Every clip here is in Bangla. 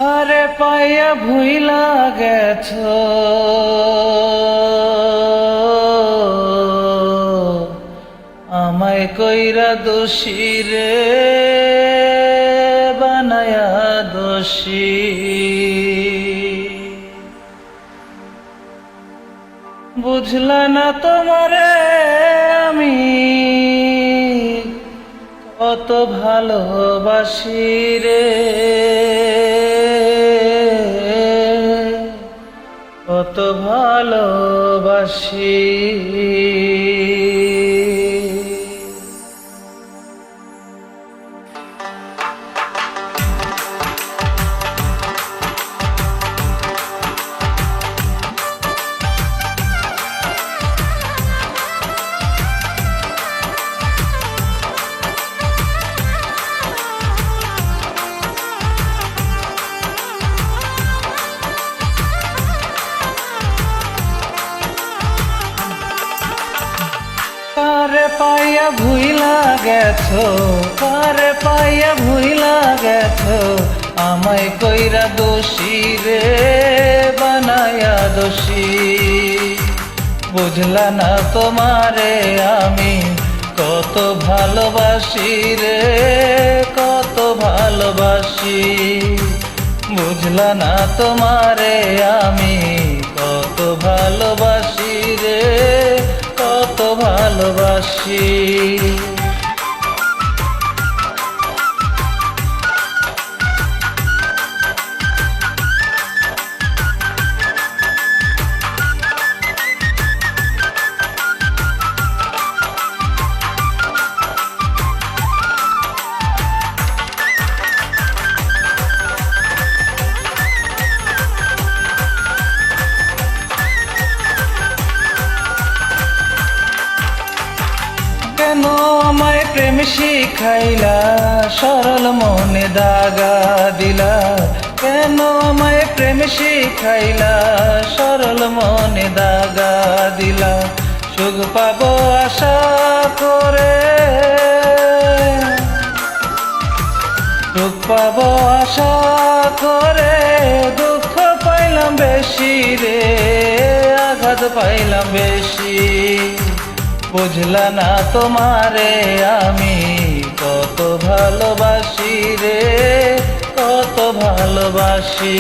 আরে পাইয়া ভুইলা গেছো আমায় কইরা দোষী রে বানায়া দোষী। বুঝলা না তোমারে আমি কত ভালোবাসি রে, কত ভালোবাসি। কারে পাইয়া ভুইলা গেছো, কারে পাইয়া ভুইলা গেছো আমায় কইরা দোষী রে বানায়া দোষী। বুঝলা না তোমারে আমি কত ভালোবাসি রে, কত ভালোবাসি। বুঝলা না তোমারে আমি কত ভালোবাসি রে, কত ভালোবাসি। কেন আমায় প্রেম শিখাইলা, সরল মনে দাগা দিলা। কেন আমায় প্রেম শিখাইলা, সরল মনে দাগা দিলা। সুখ পাবো আশা করে, সুখ পাবো আশা করে দুঃখ পাইলাম বেশি রে, আঘাত পাইলাম বেশি। বুঝলা না তোমারে আমি কত ভালোবাসি রে, কত ভালোবাসি।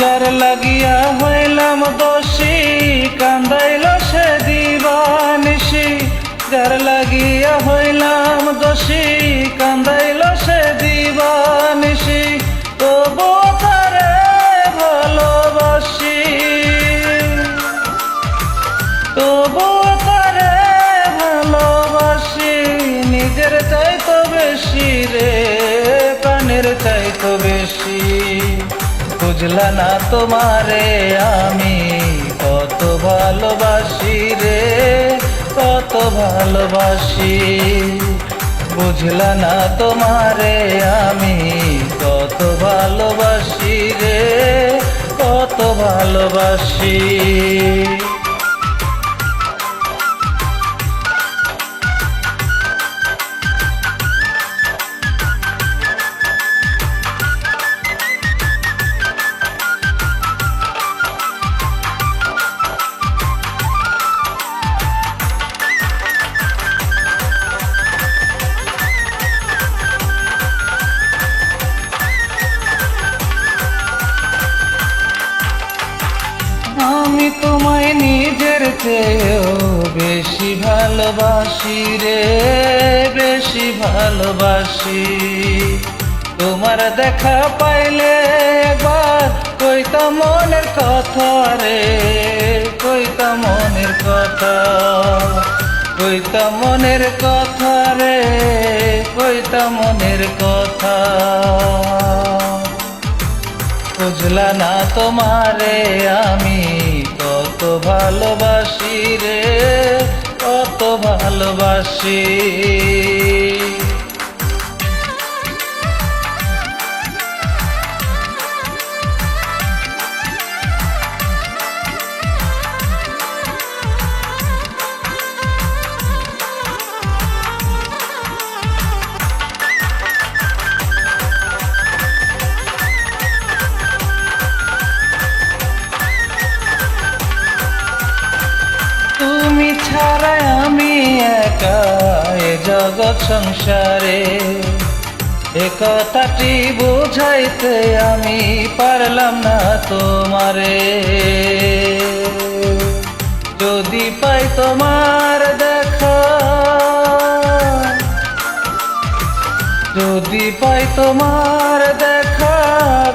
যার লাগিয়া হইলাম দোষী কান্দাইল সে দিবানিশি। যার লাগিয়া হইলাম দোষী কান্দাইল সে দিবানিশি। তবু তারে ভালোবাসি, তবু তারে ভালোবাসি। নিজের চাইতো বেশি রে, প্রাণের চাইতো বেশি। বুঝলা না তোমারে আমি কত ভালোবাসি রে, কত ভালোবাসি। বুঝলা না তোমারে আমি কত ভালোবাসি রে, কত ভালোবাসি। আমি তোমায় নিজের চেয়েও বেশি ভালোবাসি রে, বেশি ভালোবাসি। তোমার দেখা পাইলে একবার কইতাম মনের কথা রে, কইতাম মনের কথা, কইতাম মনের কথা রে, কইতাম মনের কথা। বুঝলা না তোমারে আমি কত ভালোবাসি রে, কত ভালোবাসি। তুমি ছাড়া আমি একা এ জগৎ সংসারে, এ কথাটি বুঝাইতে আমি পারলাম না তোমারে। যদি পাই তোমার দেখা, যদি পাই তোমার দেখা,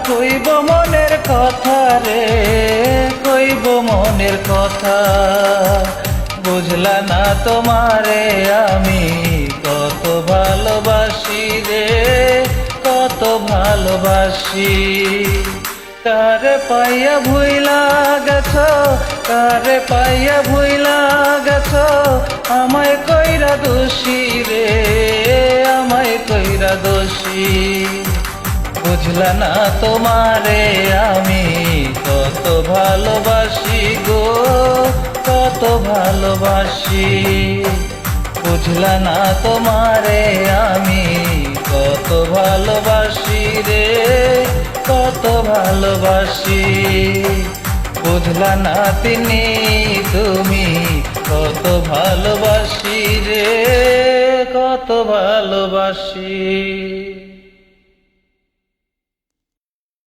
কইব মনের কথা রে, কইব মনের কথা। বুঝলা না তোমারে আমি কত ভালোবাসি রে, কত ভালোবাসি। কারে পাইয়া ভুইলা গেছ, কারে পাইয়া ভুইলা গেছ, আমায় কইরা দোষী রে, আমায় কইরা দোষী। বুঝলা না তোমারে আমি কত ভালোবাসি গো, কত ভালোবাসি। বুঝলা না তোমারে আমি কত ভালোবাসি রে, কত ভালোবাসি। বুঝলা না তিনি তুমি কত ভালোবাসি রে, কত ভালোবাসি।